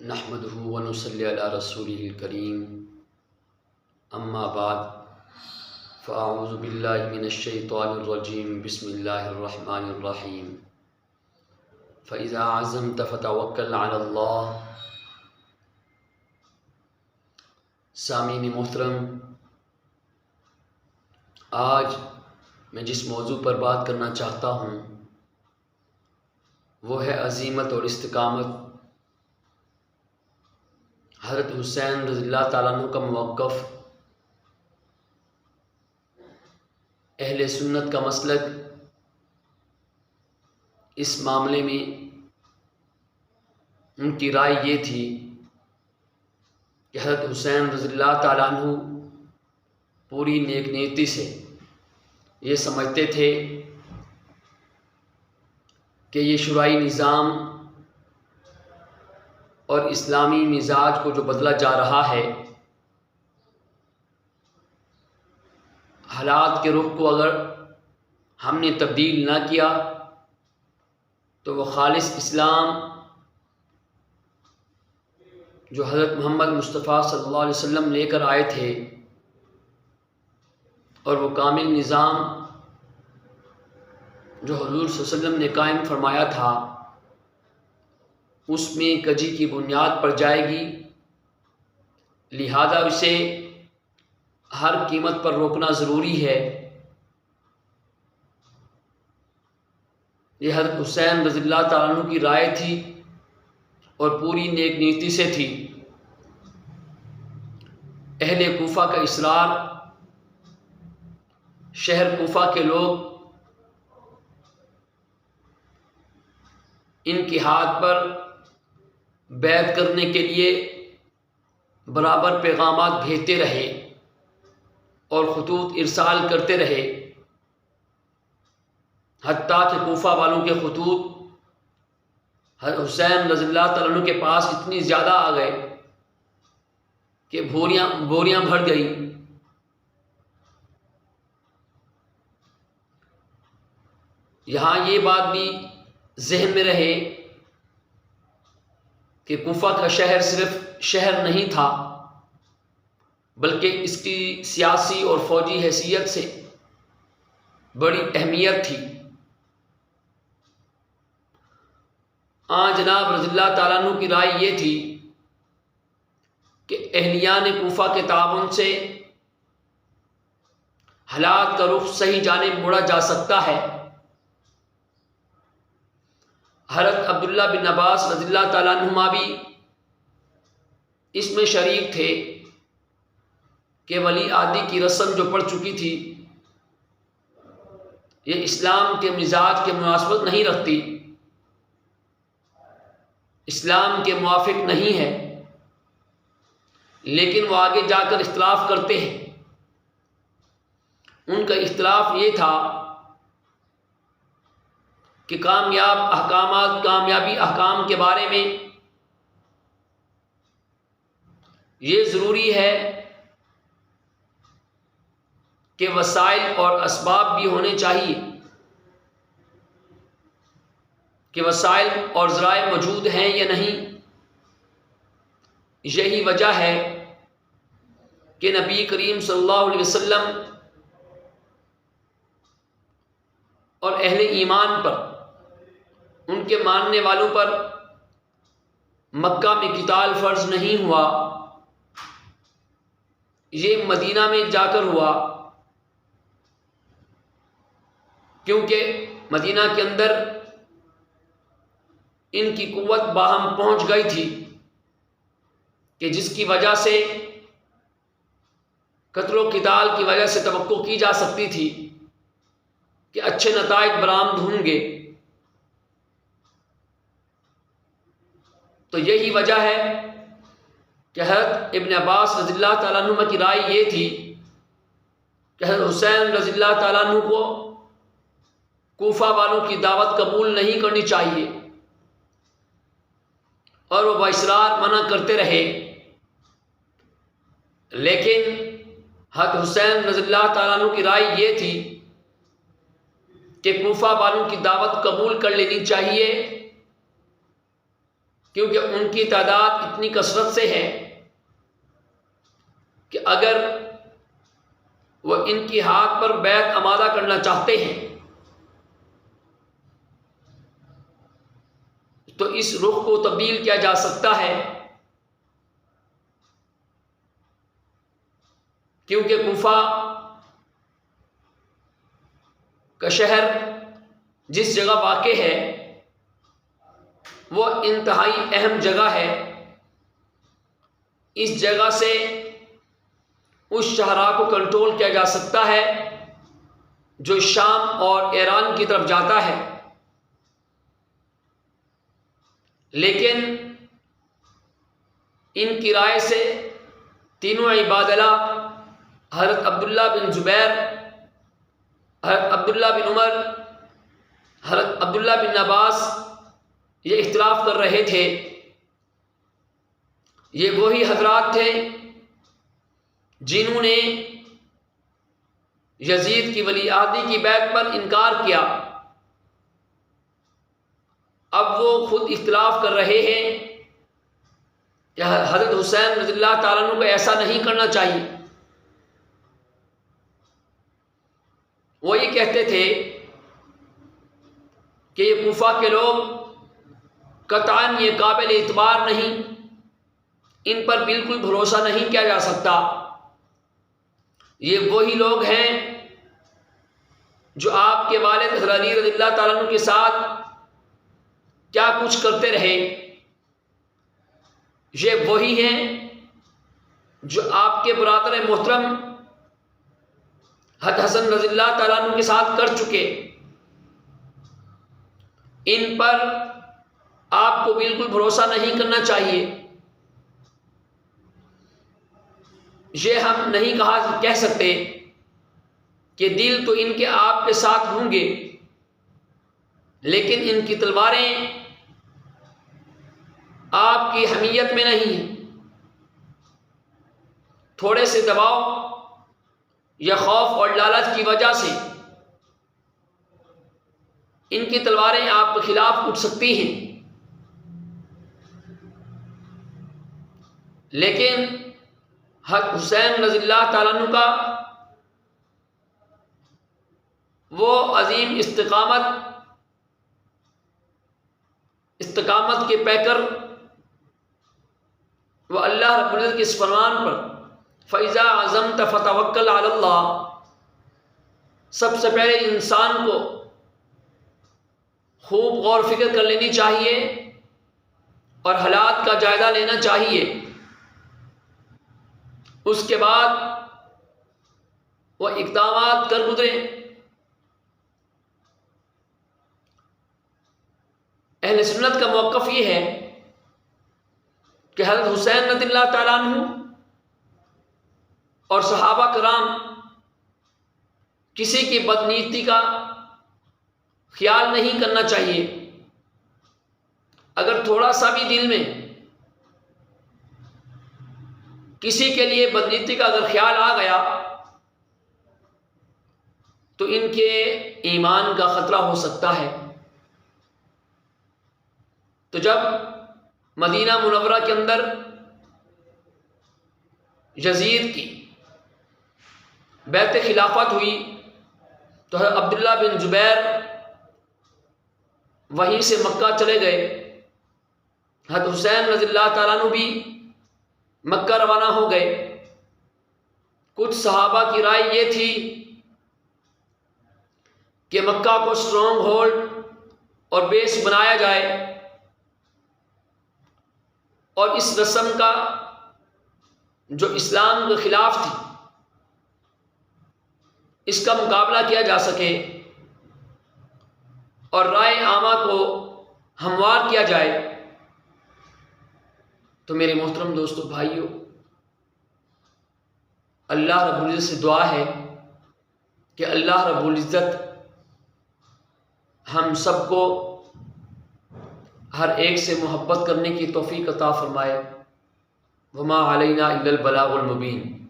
نحمده ونصلی علی رسوله الکریم اما بعد فاعوذ باللہ من الشیطان الرجیم بسم اللہ الرحمن الرحیم فاذا عزمت فتوکل علی اللہ۔ سامعین محترم، آج میں جس موضوع پر بات کرنا چاہتا ہوں وہ ہے عزیمت اور استقامت۔ حضرت حسین رضی اللہ تعالیٰ عنہ کا موقف، اہل سنت کا مسلک اس معاملے میں ان کی رائے یہ تھی کہ حضرت حسین رضی اللہ تعالیٰ عنہ پوری نیک نیتی سے یہ سمجھتے تھے کہ یہ شرعی نظام اور اسلامی مزاج کو جو بدلا جا رہا ہے، حالات کے رخ کو اگر ہم نے تبدیل نہ کیا تو وہ خالص اسلام جو حضرت محمد مصطفیٰ صلی اللہ علیہ وسلم لے کر آئے تھے اور وہ کامل نظام جو حضور صلی اللہ علیہ وسلم نے قائم فرمایا تھا، اس میں کجی کی بنیاد پر جائے گی۔ لہذا اسے ہر قیمت پر روکنا ضروری ہے۔ یہ حضرت حسین رضی اللہ تعالیٰ عنہ کی رائے تھی اور پوری نیک نیتی سے تھی۔ اہل کوفہ کا اصرار، شہر کوفہ کے لوگ ان کے ہاتھ پر بیعت کرنے کے لیے برابر پیغامات بھیجتے رہے اور خطوط ارسال کرتے رہے، حتیٰ کہ کوفہ والوں کے خطوط حضرت حسین رضی اللہ تعالیٰ عنہ کے پاس اتنی زیادہ آ گئے کہ بوریاں بھر گئی۔ یہاں یہ بات بھی ذہن میں رہے کہ کوفہ کا شہر صرف شہر نہیں تھا، بلکہ اس کی سیاسی اور فوجی حیثیت سے بڑی اہمیت تھی۔ جناب رضی اللہ تعالیٰ عنہ کی رائے یہ تھی کہ اہلیان کوفہ کے تعاون سے حالات کا رخ صحیح جانب موڑا جا سکتا ہے۔ حضرت عبداللہ بن عباس رضی اللہ تعالیٰ عنہما بھی اس میں شریک تھے کہ ولی عہدی کی رسم جو پڑ چکی تھی، یہ اسلام کے مزاج کے مناسبت نہیں رکھتی، اسلام کے موافق نہیں ہے، لیکن وہ آگے جا کر اختلاف کرتے ہیں۔ ان کا اختلاف یہ تھا کہ کامیابی احکام کے بارے میں یہ ضروری ہے کہ وسائل اور اسباب بھی ہونے چاہیے، کہ وسائل اور ذرائع موجود ہیں یا نہیں۔ یہی وجہ ہے کہ نبی کریم صلی اللہ علیہ وسلم اور اہل ایمان پر، ان کے ماننے والوں پر مکہ میں قتال فرض نہیں ہوا، یہ مدینہ میں جا کر ہوا، کیونکہ مدینہ کے اندر ان کی قوت باہم پہنچ گئی تھی کہ جس کی وجہ سے قتل و قتال کی وجہ سے توقع کی جا سکتی تھی کہ اچھے نتائج برآمد ہوں گے۔ تو یہی وجہ ہے کہ حضرت ابن عباس رضی اللہ تعالیٰ عنہ کی رائے یہ تھی کہ حضرت حسین رضی اللہ تعالیٰ عنہ کو کوفہ والوں کی دعوت قبول نہیں کرنی چاہیے، اور وہ باصرار منع کرتے رہے۔ لیکن حضرت حسین رضی اللہ تعالیٰ عنہ کی رائے یہ تھی کہ کوفہ والوں کی دعوت قبول کر لینی چاہیے، کیونکہ ان کی تعداد اتنی کثرت سے ہے کہ اگر وہ ان کی ہاتھ پر بیعت آمادہ کرنا چاہتے ہیں تو اس رخ کو تبدیل کیا جا سکتا ہے، کیونکہ کوفہ کا شہر جس جگہ واقع ہے وہ انتہائی اہم جگہ ہے۔ اس جگہ سے اس شہراء کو کنٹرول کیا جا سکتا ہے جو شام اور ایران کی طرف جاتا ہے، لیکن ان کی رائے سے تینوں عبادلہ حضرت عبداللہ بن زبیر، حضرت عبداللہ بن عمر، حضرت عبداللہ بن عباس یہ اختلاف کر رہے تھے۔ یہ وہی حضرات تھے جنہوں نے یزید کی ولی عہدی کی بیعت پر انکار کیا۔ اب وہ خود اختلاف کر رہے ہیں کہ حضرت حسین رضی اللہ تعالیٰ عنہ کو ایسا نہیں کرنا چاہیے۔ وہ یہ کہتے تھے کہ یہ کوفہ کے لوگ قطعاً یہ قابل اعتبار نہیں، ان پر بالکل بھروسہ نہیں کیا جا سکتا۔ یہ وہی لوگ ہیں جو آپ کے والد حضرت علی رضی اللہ تعالیٰ عنہ کے ساتھ کیا کچھ کرتے رہے، یہ وہی ہیں جو آپ کے برادر محترم حضرت حسن رضی اللہ تعالیٰ عنہ کے ساتھ کر چکے۔ ان پر آپ کو بالکل بھروسہ نہیں کرنا چاہیے۔ یہ ہم نہیں کہہ سکتے کہ دل تو ان کے آپ کے ساتھ ہوں گے، لیکن ان کی تلواریں آپ کی حمیت میں نہیں ہیں۔ تھوڑے سے دباؤ یا خوف اور لالچ کی وجہ سے ان کی تلواریں آپ کے خلاف اٹھ سکتی ہیں، لیکن حضرت حسین رضی اللہ تعالیٰ عنہ کا وہ عظیم استقامت کے پیکر، وہ اللہ رب العزت کے اس فرمان پر فَإِذَا عَزَمْتَ فَتَوَكَّلْ عَلَى اللَّهِ، سب سے پہلے انسان کو خوب غور فکر کر لینی چاہیے اور حالات کا جائزہ لینا چاہیے۔ اس کے بعد وہ اقدامات کر گزرے۔ اہل سنت کا موقف یہ ہے کہ حضرت حسین رضی اللہ تعالیٰ عنہ اور صحابہ کرام کسی کی بدنیتی کا خیال نہیں کرنا چاہیے۔ اگر تھوڑا سا بھی دل میں کسی کے لیے بدنیتی کا اگر خیال آ گیا تو ان کے ایمان کا خطرہ ہو سکتا ہے۔ تو جب مدینہ منورہ کے اندر یزید کی بیعت خلافت ہوئی تو حضرت عبداللہ بن زبیر وہیں سے مکہ چلے گئے۔ حضرت حسین رضی اللہ تعالیٰ عنہ بھی مکہ روانہ ہو گئے۔ کچھ صحابہ کی رائے یہ تھی کہ مکہ کو اسٹرانگ ہولڈ اور بیس بنایا جائے اور اس رسم کا جو اسلام کے خلاف تھی اس کا مقابلہ کیا جا سکے اور رائے عامہ کو ہموار کیا جائے۔ تو میرے محترم دوستو بھائیو، اللہ رب العزت سے دعا ہے کہ اللہ رب العزت ہم سب کو ہر ایک سے محبت کرنے کی توفیق عطا فرمائے۔ وما علینا الا البلاغ المبین۔